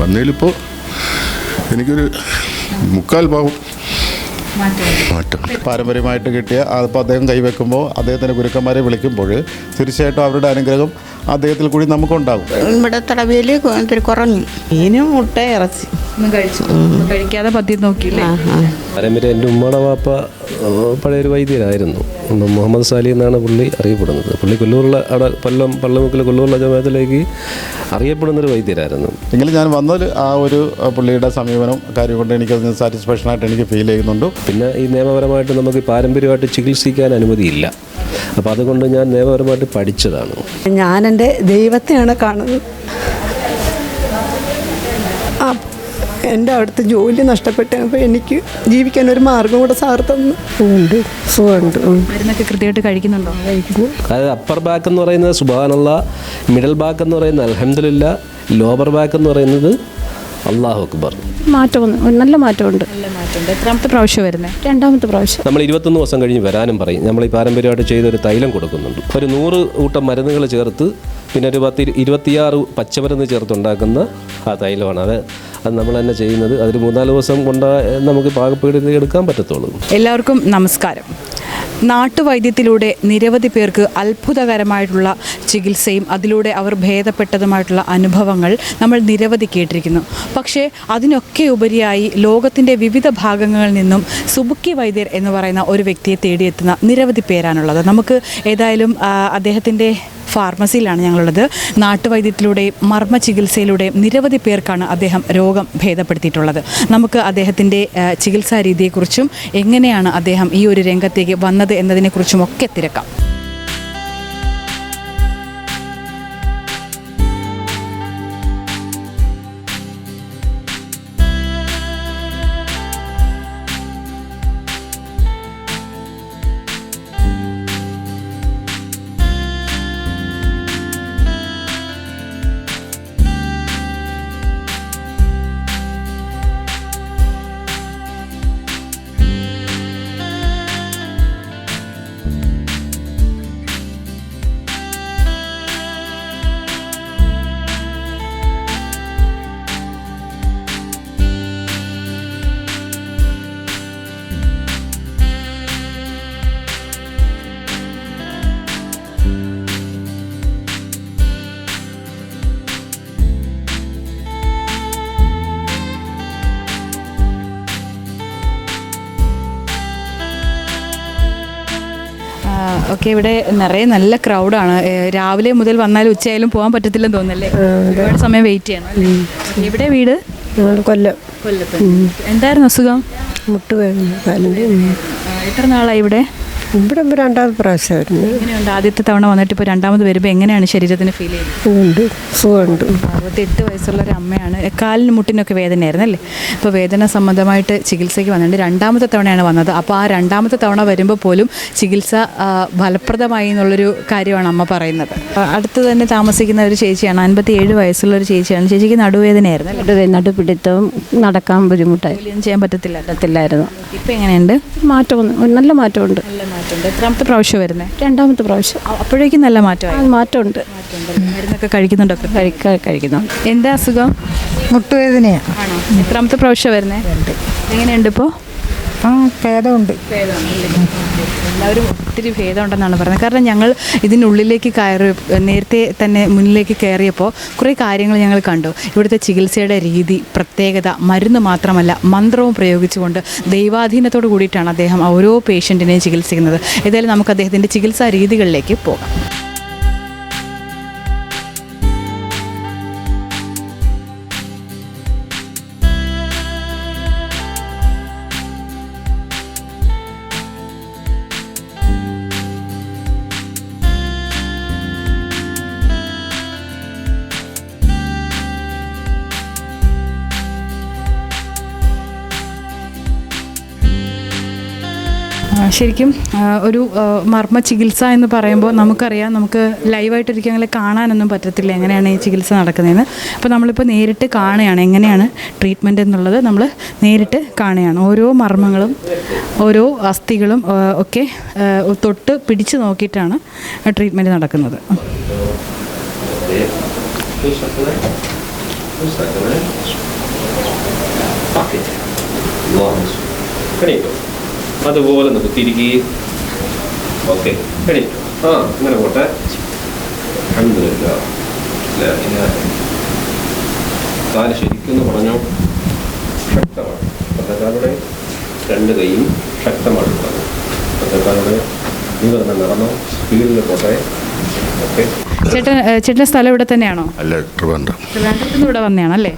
വന്നതിലിപ്പോൾ എനിക്കൊരു 3/4 ഭാഗം മാറ്റം. പാരമ്പര്യമായിട്ട് കിട്ടിയ അതിപ്പോൾ അദ്ദേഹം കൈവെക്കുമ്പോൾ അദ്ദേഹത്തിൻ്റെ ഗുരുക്കന്മാരെ വിളിക്കുമ്പോൾ തീർച്ചയായിട്ടും അവരുടെ അനുഗ്രഹം അദ്ദേഹത്തിൽ കൂടി നമുക്കുണ്ടാകും. ഇവിടെ തടവിൽ കുറഞ്ഞു. മീനും മുട്ട ഇറച്ചി ഒന്നും കഴിക്കാതെ പറ്റി നോക്കിയില്ലേ? പാരമ്പര്യം എൻ്റെ ഉമ്മയുടെ വാപ്പ പഴയൊരു വൈദ്യരായിരുന്നു. മുഹമ്മദ് സാലി എന്നാണ് പുള്ളി അറിയപ്പെടുന്നത്. പുള്ളി കൊല്ലൂരിലെ അവിടെ പള്ളമുക്കിലെ കൊല്ലൂരിലെ ജമാഅത്തിലേക്ക് അറിയപ്പെടുന്നൊരു വൈദ്യരായിരുന്നു. എങ്കിലും ഞാൻ വന്നതിൽ ആ ഒരു പുള്ളിയുടെ സമീപനം കാര്യം കൊണ്ട് എനിക്കതിന് സാറ്റിസ്ഫാക്ഷനായിട്ട് എനിക്ക് ഫീൽ ചെയ്യുന്നുണ്ട്. പിന്നെ ഈ നിയമപരമായിട്ട് നമുക്ക് പാരമ്പര്യമായിട്ട് ചികിത്സിക്കാൻ അനുമതിയില്ല. അപ്പോൾ അതുകൊണ്ട് ഞാൻ നിയമപരമായിട്ട് പഠിച്ചതാണ്. ഞാൻ എൻ്റെ ദൈവത്തെയാണ് കാണുന്നത്. എൻ്റെ അവിടുത്തെ ജോലി നഷ്ടപ്പെട്ടപ്പോൾ എനിക്ക് ജീവിക്കാൻ ഒരു മാർഗം കൂടെ സാർ തന്നു. സുഖമുണ്ട്. മരുന്നൊക്കെ കൃത്യമായിട്ട് കഴിക്കുന്നുണ്ടോ? കഴിക്കുന്നു. അതായത് അപ്പർ ബാക്ക് എന്ന് പറയുന്നത് സുബ്ഹാനല്ലാ, മിഡിൽ ബാക്ക് എന്ന് പറയുന്നത് അൽഹംദുലില്ലാ, ലോവർ ബാക്ക് എന്ന് പറയുന്നത് അല്ലാഹു അക്ബർ. നല്ല മാറ്റമുണ്ട്. എത്രാമത്തെ പ്രാവശ്യം വരുന്നത്? രണ്ടാമത്തെ പ്രാവശ്യം. നമ്മൾ 21 ദിവസം കഴിഞ്ഞ് വരാനും പറയും. നമ്മൾ ഈ പാരമ്പര്യമായിട്ട് ചെയ്തൊരു തൈലം കൊടുക്കുന്നുണ്ട്. ഒരു 100 കൂട്ടം മരുന്നുകൾ ചേർത്ത് പിന്നെ ഒരു 26 പച്ചമരുന്ന് ചേർത്തുണ്ടാക്കുന്ന ആ തൈലമാണ്. അത് നമ്മൾ തന്നെ ചെയ്യുന്നത്. അതൊരു 3-4 ദിവസം കൊണ്ട് നമുക്ക് പാകപ്പെടുത്തി എടുക്കാൻ പറ്റത്തുള്ളൂ. എല്ലാവർക്കും നമസ്കാരം. നാട്ടുവൈദ്യത്തിലൂടെ നിരവധി പേർക്ക് അത്ഭുതകരമായിട്ടുള്ള ചികിത്സയും അതിലൂടെ അവർ ഭേദപ്പെട്ടതുമായിട്ടുള്ള അനുഭവങ്ങൾ നമ്മൾ നിരവധി കേട്ടിരിക്കുന്നു. പക്ഷേ അതിനൊക്കെ ഉപരിയായി ലോകത്തിൻ്റെ വിവിധ ഭാഗങ്ങളിൽ നിന്നും സുബുക്കി വൈദ്യർ എന്ന് പറയുന്ന ഒരു വ്യക്തിയെ തേടിയെത്തുന്ന നിരവധി പേരാണുള്ളത്. നമുക്ക് ഏതായാലും അദ്ദേഹത്തിൻ്റെ ഫാർമസിയിലാണ് ഞങ്ങളുള്ളത്. നാട്ടുവൈദ്യത്തിലൂടെയും മർമ്മ ചികിത്സയിലൂടെയും നിരവധി പേർക്കാണ് അദ്ദേഹം രോഗം ഭേദപ്പെടുത്തിയിട്ടുള്ളത്. നമുക്ക് അദ്ദേഹത്തിൻ്റെ ചികിത്സാ രീതിയെക്കുറിച്ചും എങ്ങനെയാണ് അദ്ദേഹം ഈ ഒരു രംഗത്തേക്ക് വന്നത് എന്നതിനെക്കുറിച്ചും ഒക്കെ തിരക്കാം. ഓക്കെ, ഇവിടെ നിറയെ നല്ല ക്രൗഡാണ്. രാവിലെ മുതൽ വന്നാലും ഉച്ചയായാലും പോകാൻ പറ്റത്തില്ലെന്ന് തോന്നുന്നല്ലേ? ഒരുപാട് സമയം വെയിറ്റ് ചെയ്യണം. ഇവിടെ വീട് കൊല്ലത്ത്. എന്തായിരുന്നു അസുഖം? മുട്ടുവേദന. എത്ര നാളായി ഇവിടെ? ഇവിടെ രണ്ടാമത് പ്രാവശ്യമായിരുന്നു. എങ്ങനെയുണ്ട്? ആദ്യത്തെ തവണ വന്നിട്ട് ഇപ്പോൾ രണ്ടാമത് വരുമ്പോൾ എങ്ങനെയാണ് ശരീരത്തിന് ഫീൽ ചെയ്യുന്നത്? സുഖമുണ്ട്. 68 വയസ്സുള്ളൊരു അമ്മയാണ്. കാലിന് മുട്ടിനൊക്കെ വേദനയായിരുന്നു അല്ലേ? അപ്പോൾ വേദന സംബന്ധമായിട്ട് ചികിത്സയ്ക്ക് വന്നിട്ടുണ്ട്. രണ്ടാമത്തെ തവണയാണ് വന്നത്. അപ്പോൾ ആ രണ്ടാമത്തെ തവണ വരുമ്പോൾ പോലും ചികിത്സ ഫലപ്രദമായി എന്നുള്ളൊരു കാര്യമാണ് അമ്മ പറയുന്നത്. അടുത്ത് തന്നെ താമസിക്കുന്ന ഒരു ചേച്ചിയാണ്. 57 വയസ്സുള്ളൊരു ചേച്ചിയാണ്. ചേച്ചിക്ക് നടുവേദനയായിരുന്നു. നടുപിടുത്തവും നടക്കാൻ ബുദ്ധിമുട്ടായി. ചെയ്യാൻ പറ്റത്തില്ലായിരുന്നു. ഇപ്പം എങ്ങനെയുണ്ട്? നല്ല മാറ്റമുണ്ട്. എത്രാമത്തെ പ്രാവശ്യം വരുന്നത്? രണ്ടാമത്തെ പ്രാവശ്യം. അപ്പോഴേക്കും നല്ല മാറ്റമായി? മാറ്റമുണ്ട്. മരുന്നൊക്കെ കഴിക്കുന്നുണ്ടോ? കഴിക്കുന്നു. എന്താ അസുഖം? മുട്ടുവേദനയാണ്. ആണോ? എത്രാമത്തെ പ്രാവശ്യം വരുന്നത്? എങ്ങനെയുണ്ട് ഇപ്പോൾ? ഭേദമുണ്ട്. എല്ലാവരും ഒത്തിരി ഭേദമുണ്ടെന്നാണ് പറയുന്നത്. കാരണം ഞങ്ങൾ ഇതിനുള്ളിലേക്ക് നേരത്തെ തന്നെ മുന്നിലേക്ക് കയറിയപ്പോൾ കുറേ കാര്യങ്ങൾ ഞങ്ങൾ കണ്ടു. ഇവിടുത്തെ ചികിത്സയുടെ രീതി, പ്രത്യേകത, മരുന്ന് മാത്രമല്ല മന്ത്രവും പ്രയോഗിച്ചുകൊണ്ട് ദൈവാധീനത്തോട് കൂടിയിട്ടാണ് അദ്ദേഹം ഓരോ പേഷ്യൻറ്റിനെയും ചികിത്സിക്കുന്നത്. ഏതായാലും നമുക്ക് അദ്ദേഹത്തിൻ്റെ ചികിത്സാ രീതികളിലേക്ക് പോകാം. ശരിക്കും ഒരു മർമ്മ ചികിത്സ എന്ന് പറയുമ്പോൾ നമുക്കറിയാം, നമുക്ക് ലൈവായിട്ടൊരിക്കലും അങ്ങനെ കാണാനൊന്നും പറ്റത്തില്ല എങ്ങനെയാണ് ഈ ചികിത്സ നടക്കുന്നതെന്ന്. അപ്പോൾ നമ്മളിപ്പോൾ നേരിട്ട് കാണുകയാണ് എങ്ങനെയാണ് ട്രീറ്റ്മെൻറ്റ് എന്നുള്ളത്. നമ്മൾ നേരിട്ട് കാണുകയാണ്. ഓരോ മർമ്മങ്ങളും ഓരോ അസ്ഥികളും ഒക്കെ തൊട്ട് പിടിച്ച് നോക്കിയിട്ടാണ് ട്രീറ്റ്മെൻറ്റ് നടക്കുന്നത്. ഓക്കെ എണീറ്റോ അതുപോലെ നമുക്ക് തിരികെ ഓക്കെ എണീറ്റോ ഇങ്ങനെ പോട്ടെ കാല് ശരിക്കും പറഞ്ഞോ ശക്തമാണ് പത്തക്കാരുടെ രണ്ട് കൈയും ശക്തമാണ് പറഞ്ഞു പത്തക്കാരുടെ നിവർന്ന് നടന്നോ സ്പീഡിൽ പോട്ടെ ഓക്കെ ചേട്ടൻ്റെ സ്ഥലം ഇവിടെ തന്നെയാണോ? അല്ല, ട്രിവാൻഡ്രം. ട്രിവാൻഡ്രത്ത് നിന്ന് ഇവിടെ വന്നതാണ് അല്ലേ?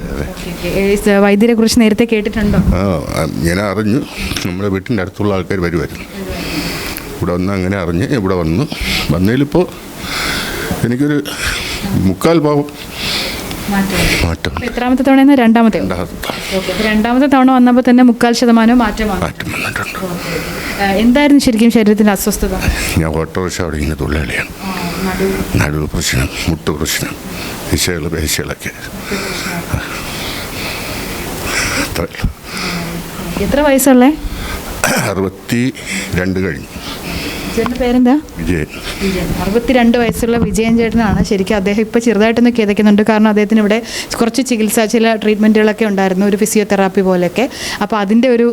വൈദ്യരെ കുറിച്ച് നേരത്തെ കേട്ടിട്ടുണ്ടോ? ഇങ്ങനെ അറിഞ്ഞു, നമ്മുടെ വീട്ടിൻ്റെ അടുത്തുള്ള ആൾക്കാർ വരുമായിരുന്നു. ഇവിടെ വന്ന് അങ്ങനെ അറിഞ്ഞ് ഇവിടെ വന്നതിലിപ്പോൾ എനിക്കൊരു 3/4 ഭാവം മാറ്റം. എത്രാമത്തെ തവണ? രണ്ടാമത്തെ തവണ വന്നപ്പോൾ തന്നെ 3/4% മാറ്റം വന്നിട്ടുണ്ട്. എന്തായിരുന്നു ശരിക്കും ശരീരത്തിൻ്റെ അസ്വസ്ഥത? ഞാൻ ഓട്ടോറിക്ഷ ഓടിക്കുന്ന തൊഴിലാളിയാണ്. നടുവ് പ്രശ്നം, മുട്ട് പ്രശ്നം, പേശികളൊക്കെ. എത്ര വയസ്സുള്ളേ? 62 കഴിഞ്ഞു. ചേട്ടൻ്റെ പേരെന്താ? വിജയൻ. 62 വയസ്സുള്ള വിജയൻ ചേട്ടനാണ്. ശരിക്കും അദ്ദേഹം ഇപ്പോൾ ചെറുതായിട്ടൊന്ന് കിതയ്ക്കുന്നുണ്ട്. കാരണം അദ്ദേഹത്തിന് ഇവിടെ കുറച്ച് ചില ട്രീറ്റ്മെൻറ്റുകളൊക്കെ ഉണ്ടായിരുന്നു, ഒരു ഫിസിയോതെറാപ്പി പോലെയൊക്കെ. അപ്പോൾ അതിൻ്റെ ഒരു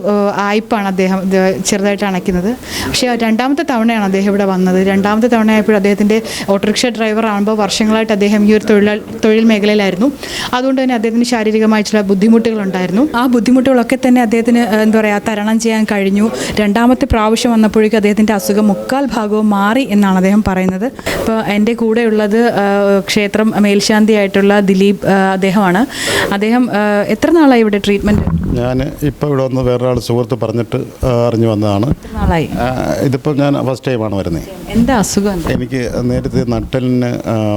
ആയ്പാണ് അദ്ദേഹം ചെറുതായിട്ട് അണയ്ക്കുന്നത്. പക്ഷേ രണ്ടാമത്തെ തവണയാണ് അദ്ദേഹം ഇവിടെ വന്നത്. രണ്ടാമത്തെ തവണയായപ്പോൾ അദ്ദേഹത്തിൻ്റെ ഓട്ടോറിക്ഷ ഡ്രൈവർ ആകുമ്പോൾ വർഷങ്ങളായിട്ട് അദ്ദേഹം ഈ ഒരു തൊഴിൽ മേഖലയിലായിരുന്നു. അതുകൊണ്ട് തന്നെ അദ്ദേഹത്തിന് ശാരീരികമായിട്ടുള്ള ബുദ്ധിമുട്ടുകളുണ്ടായിരുന്നു. ആ ബുദ്ധിമുട്ടുകളൊക്കെ തന്നെ അദ്ദേഹത്തിന് എന്താ പറയുക തരണം ചെയ്യാൻ കഴിഞ്ഞു. രണ്ടാമത്തെ പ്രാവശ്യം വന്നപ്പോഴേക്കും അദ്ദേഹത്തിൻ്റെ അസുഖം 3/4 ഭാഗവും മാറി എന്നാണ് അദ്ദേഹം പറയുന്നത്. ഇപ്പോൾ എൻ്റെ കൂടെയുള്ളത് ക്ഷേത്രം മേൽശാന്തിയായിട്ടുള്ള ദിലീപ് അദ്ദേഹമാണ്. അദ്ദേഹം എത്ര നാളായി ഇവിടെ ട്രീറ്റ്മെൻറ്റ്? ഞാൻ ഇപ്പോൾ ഇവിടെ വന്ന് വേറൊരാൾ സുഹൃത്ത് പറഞ്ഞിട്ട് അറിഞ്ഞു വന്നതാണ്. നാളായി? ഇതിപ്പോൾ ഞാൻ ഫസ്റ്റ് ടൈമാണ് വരുന്നത്. എന്താ അസുഖം? എനിക്ക് നേരത്തെ നട്ടലിന്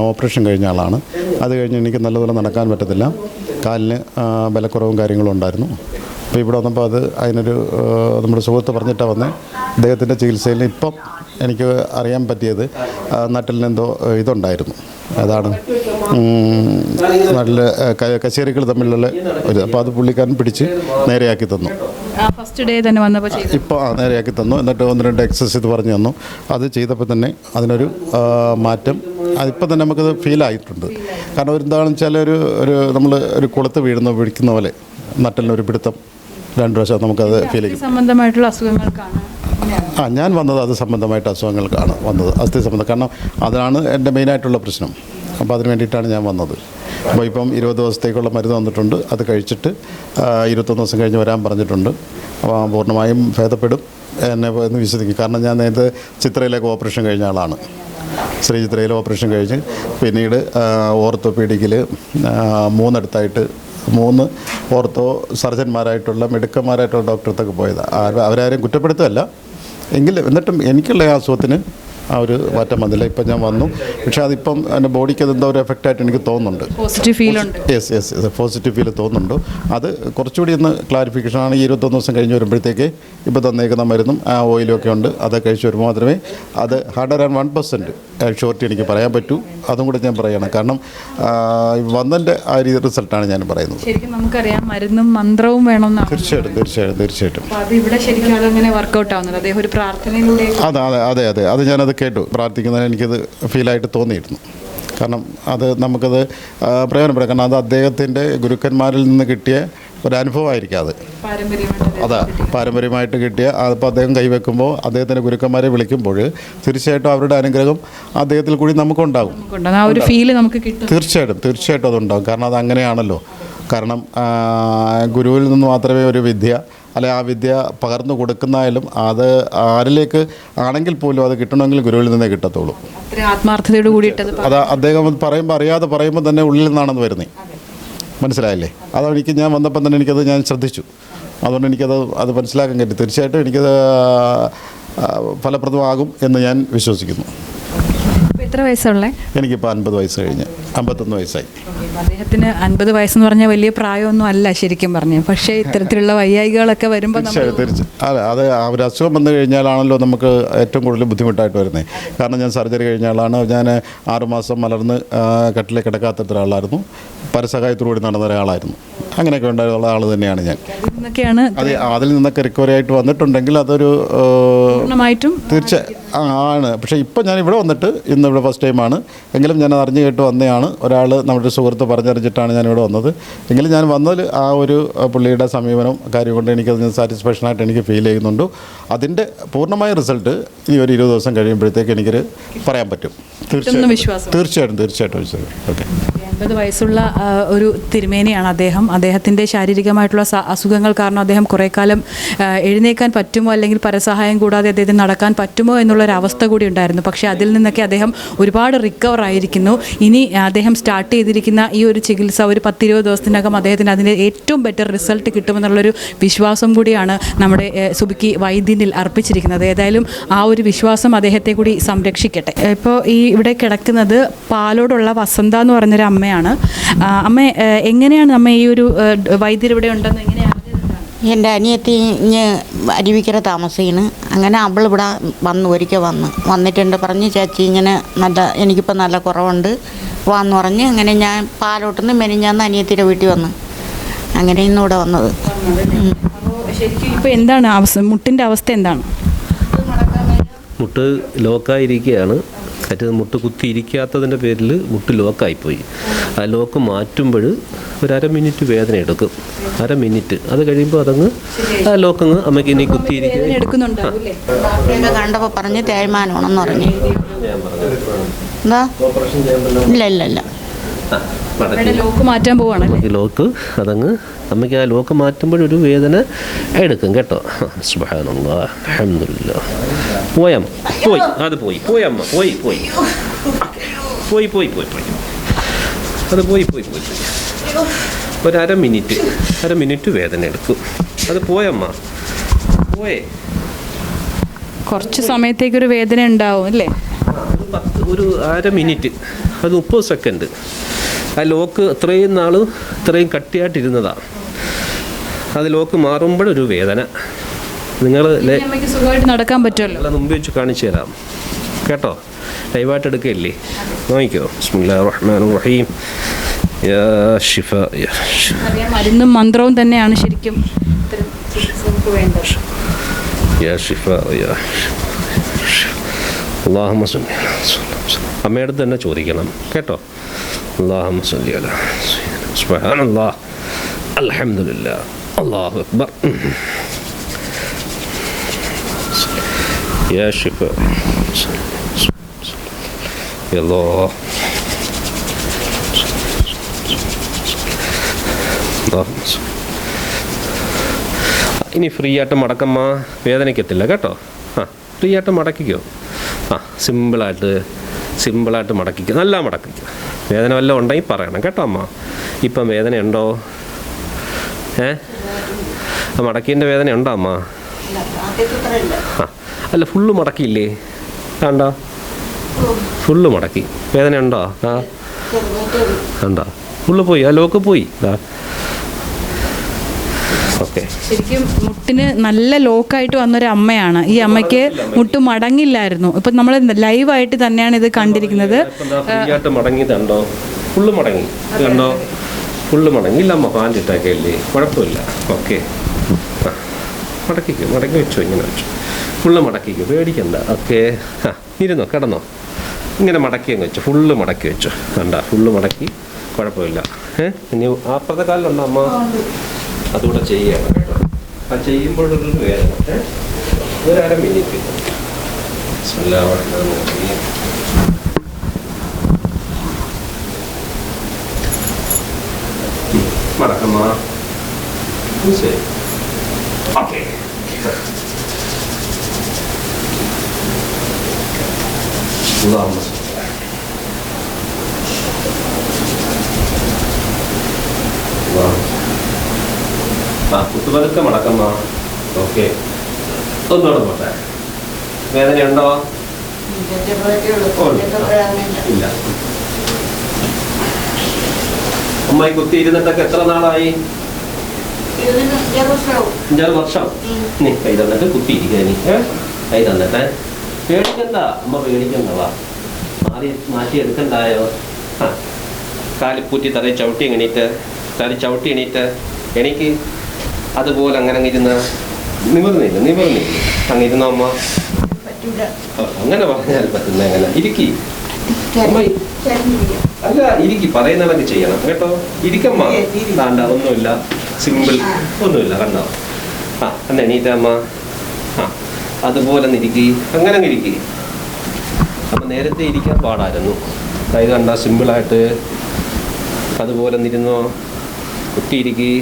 ഓപ്പറേഷൻ കഴിഞ്ഞ ആളാണ്. അത് കഴിഞ്ഞ് എനിക്ക് നല്ലപോലെ നടക്കാൻ പറ്റത്തില്ല. കാലിന് ബലക്കുറവും കാര്യങ്ങളും ഉണ്ടായിരുന്നു. അപ്പോൾ ഇവിടെ വന്നപ്പോൾ അതിനൊരു നമ്മുടെ സുഹൃത്ത് പറഞ്ഞിട്ടാണ് വന്നത്. അദ്ദേഹത്തിൻ്റെ ചികിത്സയിൽ ഇപ്പം എനിക്ക് അറിയാൻ പറ്റിയത് നട്ടലിനെന്തോ ഇതുണ്ടായിരുന്നു. അതാണ് നല്ല കശേരികൾ തമ്മിലുള്ള ഒരു, അപ്പോൾ അത് പുള്ളിക്കാരൻ പിടിച്ച് നേരെയാക്കി തന്നു. ഫസ്റ്റ് ഡേ തന്നെ വന്നപ്പോൾ ഇപ്പോൾ നേരെയാക്കി തന്നു. എന്നിട്ട് 1-2 എക്സസൈസ് ഇത് പറഞ്ഞു തന്നു. അത് ചെയ്തപ്പോൾ തന്നെ അതിനൊരു മാറ്റം അതിപ്പോൾ തന്നെ നമുക്കത് ഫീലായിട്ടുണ്ട്. കാരണം എന്താണെന്ന് വെച്ചാൽ നമ്മൾ ഒരു കുളത്ത് പിടിക്കുന്ന പോലെ നട്ടലിനൊരു പിടുത്തം 2 പ്രാവശ്യം നമുക്കത് ഫീൽ ചെയ്യും. സംബന്ധമായിട്ടുള്ള അസുഖങ്ങൾക്കാണ് ഞാൻ വന്നത്. അത് സംബന്ധമായിട്ട് അസുഖങ്ങൾക്കാണ് വന്നത്, അസ്ഥി സംബന്ധം. കാരണം അതാണ് എൻ്റെ മെയിനായിട്ടുള്ള പ്രശ്നം. അപ്പോൾ അതിന് വേണ്ടിയിട്ടാണ് ഞാൻ വന്നത്. അപ്പോൾ ഇപ്പം 20 ദിവസത്തേക്കുള്ള മരുന്ന് വന്നിട്ടുണ്ട്. അത് കഴിച്ചിട്ട് 21 ദിവസം കഴിഞ്ഞ് വരാൻ പറഞ്ഞിട്ടുണ്ട്. അപ്പോൾ പൂർണ്ണമായും ഭേദപ്പെടും എന്ന് വിശ്വസിക്കും. കാരണം ഞാൻ നേരത്തെ ചിത്രയിലേക്ക് ഓപ്പറേഷൻ കഴിഞ്ഞ ആളാണ്. ശ്രീചിത്രയിൽ ഓപ്പറേഷൻ കഴിഞ്ഞ് പിന്നീട് ഓർത്തോപീഡിക്കിൽ 3 ഓർത്തോ സർജന്മാരായിട്ടുള്ള മിടുക്കന്മാരായിട്ടുള്ള ഡോക്ടറത്തൊക്കെ പോയത്. അവരാരും കുറ്റപ്പെടുത്തുകയല്ല, എന്നിട്ടും എനിക്കുള്ള ആ അസുഖത്തിന് ആ ഒരു മാറ്റം വന്നില്ല. ഇപ്പം ഞാൻ വന്നു. പക്ഷേ അതിപ്പം എൻ്റെ ബോഡിക്ക് അതെന്തോ ഒരു എഫക്റ്റായിട്ട് എനിക്ക് തോന്നുന്നുണ്ട്. പോസിറ്റീവ് ഫീൽ ഉണ്ട്. യെസ് പോസിറ്റീവ് ഫീൽ തോന്നുന്നുണ്ട്. അത് കുറച്ചുകൂടി ഒന്ന് ക്ലാരിഫിക്കേഷനാണ്. 21 ദിവസം കഴിഞ്ഞ് വരുമ്പോഴത്തേക്ക് ഇപ്പോൾ തന്നേക്കുന്ന മരുന്നും ആ ഓയിലും ഒക്കെ ഉണ്ട്. അത് കഴിച്ച് വരുമ്പോൾ മാത്രമേ അത് 101% ഷുവർട്ടി എനിക്ക് പറയാൻ പറ്റൂ. അതും കൂടെ ഞാൻ പറയണം. കാരണം വന്നതിൻ്റെ ആ റിസൾട്ടാണ് ഞാൻ പറയുന്നത്. ശരിക്കും നമുക്കറിയാം മരുന്നും മന്ത്രവും വേണമെന്നാണ്. തീർച്ചയായിട്ടും അത് ഇവിടെ ശരിക്കും അതങ്ങനെ വർക്കൗട്ട് ആവുന്നത് അദ്ദേഹം ഒരു പ്രാർത്ഥനയിലൂടെ. അതെ അത് ഞാനത് കേട്ടു. പ്രാർത്ഥിക്കുന്നതിന് എനിക്കത് ഫീലായിട്ട് തോന്നിയിരുന്നു. കാരണം അത് നമുക്കത് പ്രയോജനപ്പെടാം. കാരണം അത് അദ്ദേഹത്തിൻ്റെ ഗുരുക്കന്മാരിൽ നിന്ന് കിട്ടിയ ഒരു അനുഭവമായിരിക്കും. പാരമ്പര്യമായിട്ട് കിട്ടിയ അതിപ്പോൾ അദ്ദേഹം കൈവെക്കുമ്പോൾ അദ്ദേഹത്തിൻ്റെ ഗുരുക്കന്മാരെ വിളിക്കുമ്പോൾ തീർച്ചയായിട്ടും അവരുടെ അനുഗ്രഹം അദ്ദേഹത്തിൽ കൂടി നമുക്കുണ്ടാകും. തീർച്ചയായിട്ടും അതുണ്ടാകും. കാരണം അത് അങ്ങനെയാണല്ലോ. കാരണം ഗുരുവിൽ നിന്ന് മാത്രമേ ഒരു വിദ്യ അല്ലെ ആ വിദ്യ പകർന്നു കൊടുക്കുന്നായാലും അത് ആരിലേക്ക് ആണെങ്കിൽ പോലും അത് കിട്ടണമെങ്കിൽ ഗുരുവിൽ നിന്നേ കിട്ടത്തുള്ളൂ. ആത്മാർത്ഥതയോട് കൂടിയിട്ട് അത് അദ്ദേഹം പറയുമ്പോൾ അറിയാതെ പറയുമ്പോൾ തന്നെ ഉള്ളിൽ നിന്നാണെന്ന് വരുന്നത്. മനസ്സിലായില്ലേ? അതെനിക്ക് ഞാൻ വന്നപ്പം തന്നെ എനിക്കത് ഞാൻ ശ്രദ്ധിച്ചു. അതുകൊണ്ട് അത് മനസ്സിലാക്കാൻ പറ്റി. തീർച്ചയായിട്ടും എനിക്കത് ഫലപ്രദമാകും എന്ന് ഞാൻ വിശ്വസിക്കുന്നു. എത്ര വയസ്സുള്ളേ? എനിക്കിപ്പോൾ 50 വയസ്സ് കഴിഞ്ഞ് 51 വയസ്സായി. അദ്ദേഹത്തിന് 50 വയസ്സെന്ന് പറഞ്ഞാൽ വലിയ പ്രായമൊന്നും അല്ല ശരിക്കും പറഞ്ഞു. പക്ഷേ ഇത്തരത്തിലുള്ള വൈയായികളൊക്കെ വരുമ്പോൾ അത് ഒരു അസുഖം വന്നു കഴിഞ്ഞാലാണല്ലോ നമുക്ക് ഏറ്റവും കൂടുതൽ ബുദ്ധിമുട്ടായിട്ട് വരുന്നത്. കാരണം ഞാൻ സർജറി കഴിഞ്ഞ ആളാണ്. ഞാൻ 6 മാസം മലർന്ന് കട്ടിലെ കിടക്കാത്ത ഒരാളായിരുന്നു. പരസഹായത്തോടുകൂടി നടന്ന ഒരാളായിരുന്നു. അങ്ങനെയൊക്കെ ഉണ്ടായുള്ള ആൾ തന്നെയാണ് ഞാൻ. അതിൽ നിന്നൊക്കെ റിക്കവറി ആയിട്ട് വന്നിട്ടുണ്ടെങ്കിൽ അതൊരു പൂർണ്ണമായിട്ടും ആണ്. പക്ഷേ ഇപ്പം ഞാൻ ഇവിടെ വന്നിട്ട് ഇന്നിവിടെ ഫസ്റ്റ് ടൈമാണ്. എങ്കിലും ഞാൻ അറിഞ്ഞു കേട്ട് വന്നതാണ്. ഒരാൾ നമ്മുടെ സുഹൃത്ത് പറഞ്ഞറിഞ്ഞിട്ടാണ് ഞാനിവിടെ വന്നത്. എങ്കിലും ഞാൻ വന്നതിൽ ആ ഒരു പുള്ളിയുടെ സമീപനം കാര്യം കൊണ്ട് എനിക്കതിന് സാറ്റിസ്ഫാക്ഷനായിട്ട് എനിക്ക് ഫീൽ ചെയ്യുന്നുണ്ട്. അതിൻ്റെ പൂർണ്ണമായ റിസൾട്ട് ഈ ഒരു 20 ദിവസം കഴിയുമ്പോഴത്തേക്ക് എനിക്കൊരു പറയാൻ പറ്റും. തീർച്ചയായിട്ടും. ഓക്കെ. 80 വയസ്സുള്ള ഒരു തിരുമേനിയാണ് അദ്ദേഹം. അദ്ദേഹത്തിൻ്റെ ശാരീരികമായിട്ടുള്ള അസുഖങ്ങൾ കാരണം അദ്ദേഹം കുറേ കാലം എഴുന്നേക്കാൻ പറ്റുമോ അല്ലെങ്കിൽ പരസഹായം കൂടാതെ അദ്ദേഹത്തിന് നടക്കാൻ പറ്റുമോ എന്നുള്ളൊരവസ്ഥ കൂടി ഉണ്ടായിരുന്നു. പക്ഷേ അതിൽ നിന്നൊക്കെ അദ്ദേഹം ഒരുപാട് റിക്കവർ ആയിരിക്കുന്നു. ഇനി അദ്ദേഹം സ്റ്റാർട്ട് ചെയ്തിരിക്കുന്ന ഈ ഒരു ചികിത്സ ഒരു 10-20 ദിവസത്തിനകം അദ്ദേഹത്തിന് അതിൻ്റെ ഏറ്റവും ബെറ്റർ റിസൾട്ട് കിട്ടുമെന്നുള്ളൊരു വിശ്വാസം കൂടിയാണ് നമ്മുടെ സുബിക്കി വൈദ്യനിൽ അർപ്പിച്ചിരിക്കുന്നത്. ഏതായാലും ആ ഒരു വിശ്വാസം അദ്ദേഹത്തെ കൂടി സംരക്ഷിക്കട്ടെ. ഇപ്പോൾ ഈ ഇവിടെ കിടക്കുന്നത് പാലോടുള്ള വസന്ത എന്ന് പറഞ്ഞൊരു അമ്മയാണ്. അമ്മ എങ്ങനെയാണ് അമ്മ ഈ ഒരു വൈദ്യർ ഇവിടെ ഉണ്ടെന്ന് എങ്ങനെയാണ്? എൻ്റെ അനിയത്തി അരുവിക്കര താമസിക്കുന്നു. അങ്ങനെ അവളിവിടെ ഒരിക്കൽ വന്നിട്ടുണ്ട്. പറഞ്ഞ് ചേച്ചി ഇങ്ങനെ എനിക്കിപ്പോൾ നല്ല കുറവുണ്ട് വാന്ന് പറഞ്ഞ് അങ്ങനെ ഞാൻ പാലോട്ടുനിന്ന് മെനിഞ്ഞാന്ന് അനിയത്തിയുടെ വീട്ടിൽ വന്നു. അങ്ങനെ ഇന്നിവിടെ വന്നത്. ശരിക്കും ഇപ്പോൾ എന്താണ് മുട്ടിൻ്റെ അവസ്ഥ എന്താണ്? മുട്ട് ലോക്കായിരിക്കുകയാണ്. മറ്റേത് മുട്ട് കുത്തിയിരിക്കാത്തതിൻ്റെ പേരിൽ മുട്ട് ലോക്കായിപ്പോയി. ആ ലോക്ക് മാറ്റുമ്പോൾ ഒരു 1/2 മിനിറ്റ് വേദന എടുക്കും. 1/2 മിനിറ്റ്. അത് കഴിയുമ്പോൾ അതങ്ങ് ആ ലോക്കങ്ങ് അമ്മയ്ക്ക് ഇനി കുത്തിയിരിക്കും. കണ്ടപ്പോൾ പറഞ്ഞ് തേയ്മാനമാണെന്ന് പറഞ്ഞു. എന്താ? ഇല്ല ലോക്ക് മാറ്റാൻ പോവാണ്. ലോക്ക് അതങ്ങ് അമ്മയ്ക്ക് ആ ലോക്ക് മാറ്റുമ്പോഴൊരു വേദന എടുക്കും കേട്ടോ. സുബ്ഹാനല്ലാഹ് അൽഹംദുലില്ലാഹ്. പോയമ്മ പോയി അത് പോയമ്മ പോയി അത് പോയി ഒരു 1/2 മിനിറ്റ് വേദന എടുക്കും. അത് പോയമ്മ പോയേ. കുറച്ച് സമയത്തേക്കൊരു വേദന ഉണ്ടാവും അല്ലേ? ഒരു 1/2 മിനിറ്റ്, അത് 30 സെക്കൻഡ്. ആ ലോക്ക് ഇത്രയും കട്ടിയായിട്ടിരുന്നതാണ്. അത് ലോക്ക് മാറുമ്പോഴൊരു വേദന. നിങ്ങൾ സുഖമായിട്ട് നടക്കാൻ പറ്റുമല്ലോ. മുമ്പ് വെച്ച് കാണിച്ചു തരാം കേട്ടോ. ലൈവായിട്ട് എടുക്കുകയല്ലേ, നോക്കിക്കോ. ബിസ്മില്ലാഹിർ റഹ്മാനിർ റഹീം. യാ ഷിഫ മരുന്നും മന്ത്രവും തന്നെയാണ് ശരിക്കും വേണ്ടത്. യാ ഷിഫ യാ അല്ലാഹുമ്മ സല്ലി. അമ്മയുടെ അടുത്ത് തന്നെ ചോദിക്കണം കേട്ടോ. അല്ലാഹുമ്മ സല്ലി അലാ സുബ്ഹാനല്ലാഹ് അൽഹംദുലില്ലാഹ് അല്ലാഹു അക്ബർ. യാ ഷിഫ യാ അല്ലാഹ്. ഇനി ഫ്രീ ആയിട്ട് മടക്കമ്മ, വേദനയ്ക്കത്തില്ല കേട്ടോ. ഫ്രീ ആയിട്ട് മടക്കിക്കോ. സിമ്പിളായിട്ട് മടക്കിക്കോ. നല്ല മടക്കിക്കോ. വേദന വല്ലതും ഉണ്ടെങ്കിൽ പറയണം കേട്ടോ അമ്മ. ഇപ്പം വേദനയുണ്ടോ? മടക്കിൻ്റെ വേദന ഉണ്ടോ അമ്മ? അല്ല, ഫുള്ള് മടക്കിയില്ലേ? കണ്ടോ, ഫുള്ള് മടക്കി. വേദന ഉണ്ടോ? കണ്ടോ, ഫുള്ള് പോയി. ആ ലോക്ക് പോയി. ഓക്കെ. ശരിക്കും മുട്ടിന് നല്ല ലോക്കായിട്ട് വന്നൊരു അമ്മയാണ്. ഈ അമ്മയ്ക്ക് മുട്ട് മടങ്ങില്ലായിരുന്നു. ഇപ്പം നമ്മൾ ലൈവായിട്ട് തന്നെയാണ് ഇത് കണ്ടിരിക്കുന്നത്. മടങ്ങിയതുണ്ടോ? ഫുള്ള് മടങ്ങി. കണ്ടോ, ഫുള്ള് മടങ്ങി. ഇല്ല അമ്മ, പാൻറ്റിട്ടൊക്കെയല്ലേ, കുഴപ്പമില്ല. ഓക്കെ, മടക്കി വെച്ചോ. ഇങ്ങനെ വെച്ചു, ഫുള്ള് മടക്കിക്കോ, പേടിക്കണ്ട. ഓക്കെ, ഇരുന്നോ, കിടന്നോ. ഇങ്ങനെ മടക്കി അങ്ങ് വെച്ചു, ഫുള്ള് മടക്കി വെച്ചു. കണ്ട, ഫുള്ള് മടക്കി, കുഴപ്പമില്ല. ഇനി അപ്പുറത്തെ കാലിലുണ്ടോ അമ്മ? അതുകൂടെ ചെയ്യണം കേട്ടോ. ആ ചെയ്യുമ്പോഴൊരു വേദന ഒരു 1/2 മിനിറ്റ്. മടക്കമ്മ. ശരി, ഓക്കെ. കുത്തുപതുക്കെ മടക്കമ്മ. ഓക്കെ, ഒന്നുകൂടെ പോട്ടെ. വേദനയുണ്ടോ? ഇല്ല. അമ്മായി കുത്തി ഇരുന്നിട്ടൊക്കെ എത്ര നാളായി? 5 വർഷം. നീ കൈ തന്നിട്ട് കുത്തിയിരിക്കുക. നീ കൈ തന്നിട്ട് പേടിക്കണ്ട അമ്മ, പേടിക്കണ്ടവാ. മാറ്റിയെടുക്കണ്ടായോ? കാലിപ്പൂറ്റി തലയിൽ ചവിട്ടി എണീറ്റ് എനിക്ക് അതുപോലെ അങ്ങനെ ഇരുന്ന് നിവർന്നില്ല. അങ്ങിരുന്നോ അമ്മ? അങ്ങനെ പറഞ്ഞാൽ പറ്റുന്ന എങ്ങനെ ഇരിക്കി അമ്മ അല്ല ഇരിക്കി പറയുന്നതൊക്കെ ചെയ്യണം കേട്ടോ. ഇരിക്കമ്മ. വേണ്ട ഒന്നുമില്ല, സിമ്പിൾ ഒന്നുമില്ല കണ്ടോ. എന്നാ എണീറ്റമ്മ. അതുപോലെ ഇരിക്കി, അങ്ങനെ ഇരിക്കി. അപ്പം നേരത്തെ ഇരിക്കാൻ പാടായിരുന്നു. ഇത് കണ്ട സിമ്പിളായിട്ട് അതുപോലെ ഇരുന്നോ. കുത്തിയിരിക്കി.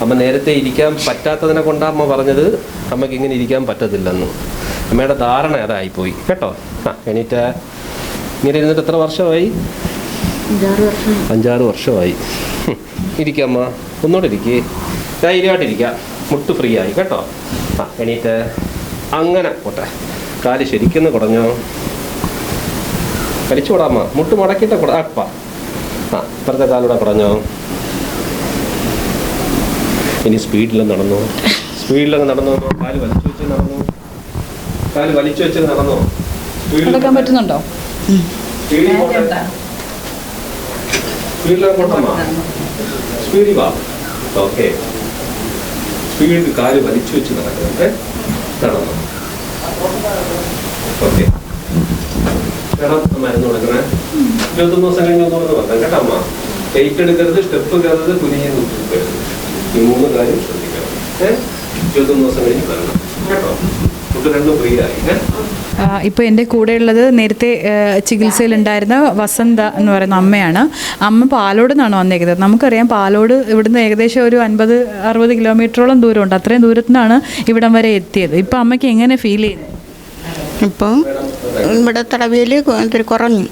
അമ്മ നേരത്തെ ഇരിക്കാൻ പറ്റാത്തതിനെ കൊണ്ടാണ് അമ്മ പറഞ്ഞത് അമ്മയ്ക്ക് ഇങ്ങനെ ഇരിക്കാൻ പറ്റത്തില്ലെന്ന്. അമ്മയുടെ ധാരണ അതായിപ്പോയി കേട്ടോ. എണീറ്റ. ഇങ്ങനെ ഇരുന്നിട്ട് എത്ര വർഷമായി? 5-6 വർഷമായി. ഇരിക്കമ്മ. ഒന്നുകൂടെ ഇരിക്കേ. ധൈര്യമായിട്ടിരിക്കാം. മുട്ട് ഫ്രീ ആയി കേട്ടോ. എണീറ്റ്. അങ്ങനെ പോട്ടെ. കാല് ശരിക്കും കുടഞ്ഞോ. വലിച്ചു കൂടാമ്മ. മുട്ട് മുടക്കിയിട്ട് അപ്പ. ഇപ്പുറത്തെ കാലൂടെ കുടഞ്ഞോ. ഇനി സ്പീഡിലും നടന്നു. സ്പീഡിലങ്ങ് നടന്നോ. കാല് വലിച്ചു വെച്ച് നടന്നു. കാല് വലിച്ചു വെച്ച് നടന്നോ. നടക്കാൻ പറ്റുന്നുണ്ടോ? സ്പീഡിൽ പോട്ടെ. സ്പീഡിലൊക്കെ പോട്ടമ്മ. സ്പീഡിൽ വാ. ഓക്കെ. സ്പീഡിൽ കാല് വലിച്ചു വെച്ച് നടക്കണേ. നടന്നു. ഓക്കെ. മരുന്ന് കൊടുക്കണേ. 21 ദിവസം കഴിഞ്ഞ് ഒന്നുകൂടെ വരണം കേട്ടോ അമ്മ. വെയിറ്റ് എടുക്കരുത്, സ്റ്റെപ്പ് കയറരുത്, കുനിഞ്ഞ് നിൽക്കരുത്. ഈ 3 കാര്യം ശ്രദ്ധിക്കണം. 21 ദിവസം കഴിഞ്ഞ് വരണം കേട്ടോ. ഫുഡ് രണ്ടും ഫ്രീ ആയി. ഇപ്പോൾ എൻ്റെ കൂടെയുള്ളത് നേരത്തെ ചികിത്സയിലുണ്ടായിരുന്ന വസന്ത എന്ന് പറയുന്ന അമ്മയാണ്. അമ്മ പാലോട് നിന്നാണ് വന്നേക്കുന്നത്. നമുക്കറിയാം പാലോട് ഇവിടുന്ന് ഏകദേശം ഒരു 50-60 കിലോമീറ്ററോളം ദൂരമുണ്ട്. അത്രയും ദൂരത്തിനാണ് ഇവിടം വരെ എത്തിയത്. ഇപ്പം അമ്മയ്ക്ക് എങ്ങനെ ഫീൽ ചെയ്യുന്നത്? ഇപ്പം ഇവിടെ തടവിയിൽ ഇത്തിരി കുറഞ്ഞു.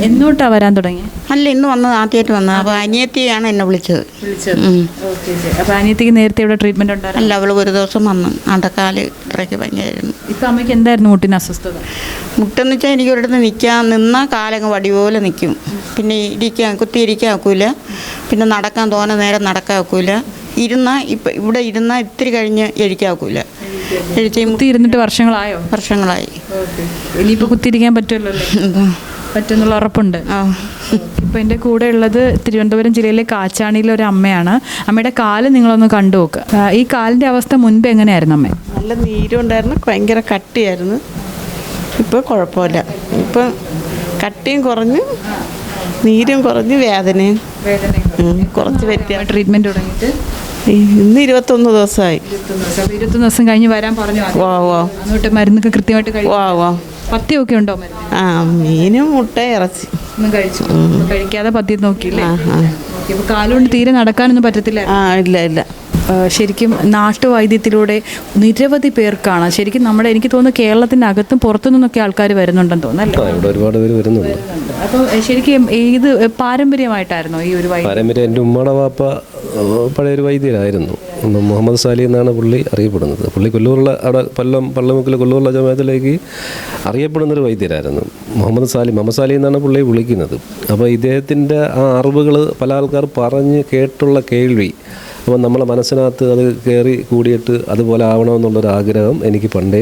എന്നോട്ടാണ് വരാൻ തുടങ്ങി? അല്ല, ഇന്ന് വന്നത് ആദ്യമായിട്ട് വന്നത്. അപ്പോൾ അനിയത്തിയാണ് എന്നെ വിളിച്ചത്. അപ്പോൾ അനിയത്തിക്ക് നേരത്തെ ഇവിടെ ട്രീറ്റ്മെൻറ്റ് ഉണ്ടായിരുന്നു? അല്ല, അവൾ ഒരു ദിവസം വന്നു. അണ്ടക്കാല് ഇത്രയ്ക്ക് ഭയങ്കരമായിരുന്നു. ഇപ്പം അമ്മയ്ക്ക് എന്തായിരുന്നു മുട്ടിന് അസ്വസ്ഥത? മുട്ടെന്ന് വെച്ചാൽ എനിക്ക് ഒരിടത്ത് നിന്നാൽ കാലങ്ങ് വടി പോലെ നിൽക്കും. പിന്നെ കുത്തിയിരിക്കാൻ ഒക്കില്ല. പിന്നെ നടക്കാൻ തോന്നെ നേരം നടക്കാൻ ഒക്കില്ല. ഇപ്പം ഇവിടെ ഇരുന്നാൽ ഇത്തിരി കഴിഞ്ഞ് എഴിക്കാൻ ഒക്കില്ല. ഇരുന്നിട്ട് വർഷങ്ങളായോ? വർഷങ്ങളായി. ഇനിയിപ്പോൾ കുത്തിയിരിക്കാൻ പറ്റുമല്ലോ പറ്റുമെന്നുള്ള ഉറപ്പുണ്ട്. ഇപ്പോൾ എൻ്റെ കൂടെ ഉള്ളത് തിരുവനന്തപുരം ജില്ലയിലെ കാച്ചാണിയിലെ ഒരു അമ്മയാണ്. അമ്മയുടെ കാല് നിങ്ങളൊന്ന് കണ്ടു നോക്കുക. ഈ കാലിൻ്റെ അവസ്ഥ മുൻപ് എങ്ങനെയായിരുന്നു അമ്മ? നല്ല നീരുണ്ടായിരുന്നു, ഭയങ്കര കട്ടിയായിരുന്നു. ഇപ്പോൾ കുഴപ്പമില്ല. ഇപ്പം കട്ടിയും കുറഞ്ഞ്, നീരും കുറഞ്ഞ്, വേദനയും കുറച്ച് വ്യത്യാസം. ട്രീറ്റ്മെൻറ്റ് തുടങ്ങിയിട്ട് ഇന്ന് 21 ദിവസമായി. 21 ദിവസം കഴിഞ്ഞ് വരാൻ പറഞ്ഞു. അങ്ങോട്ട് മരുന്നൊക്കെ കൃത്യമായിട്ട് കഴിക്കും. പത്യമൊക്കെ ഉണ്ടോ? മീനും മുട്ട ഇറച്ചി ഒന്നും കഴിച്ചു കഴിക്കാതെ പത്തി നോക്കിയില്ലേ? അപ്പോൾ കാലുകൊണ്ട് തീരെ നടക്കാനൊന്നും പറ്റത്തില്ല? ഇല്ല. ശരിക്കും നാട്ടുവൈദ്യത്തിലൂടെ നിരവധി പേർക്കാണ് ശരിക്കും നമ്മുടെ, എനിക്ക് തോന്നുന്നു കേരളത്തിൻ്റെ അകത്തും പുറത്തു നിന്നൊക്കെ ആൾക്കാർ വരുന്നുണ്ടെന്ന് തോന്നുന്നു. ഇവിടെ ഒരുപാട് പേര് വരുന്നുണ്ട്. അപ്പോൾ ശരിക്കും ഇത് പാരമ്പര്യമായിട്ടായിരുന്നോ ഈ ഒരു വൈദ്യം? പാരമ്പര്യം. എൻ്റെ ഉമ്മയുടെ വാപ്പ പഴയൊരു വൈദ്യരായിരുന്നു. മുഹമ്മദ് സാലി എന്നാണ് പുള്ളി അറിയപ്പെടുന്നത്. പുള്ളി കൊല്ലൂറുള്ള അവിടെ പള്ളമുക്കിൽ കൊല്ലൂറുള്ള ജമാഅത്തിലേക്ക് അറിയപ്പെടുന്നൊരു വൈദ്യരായിരുന്നു മുഹമ്മദ് സാലി എന്നാണ് പുള്ളിയെ വിളിക്കുന്നത്. അപ്പോൾ ഇദ്ദേഹത്തിൻ്റെ ആ അറിവുകൾ പല ആൾക്കാർ പറഞ്ഞ് കേട്ടുള്ള കേൾവി, അപ്പോൾ നമ്മളെ മനസ്സിനകത്ത് അത് കയറി കൂടിയിട്ട് അതുപോലെ ആവണമെന്നുള്ളൊരാഗ്രഹം എനിക്ക് പണ്ടേ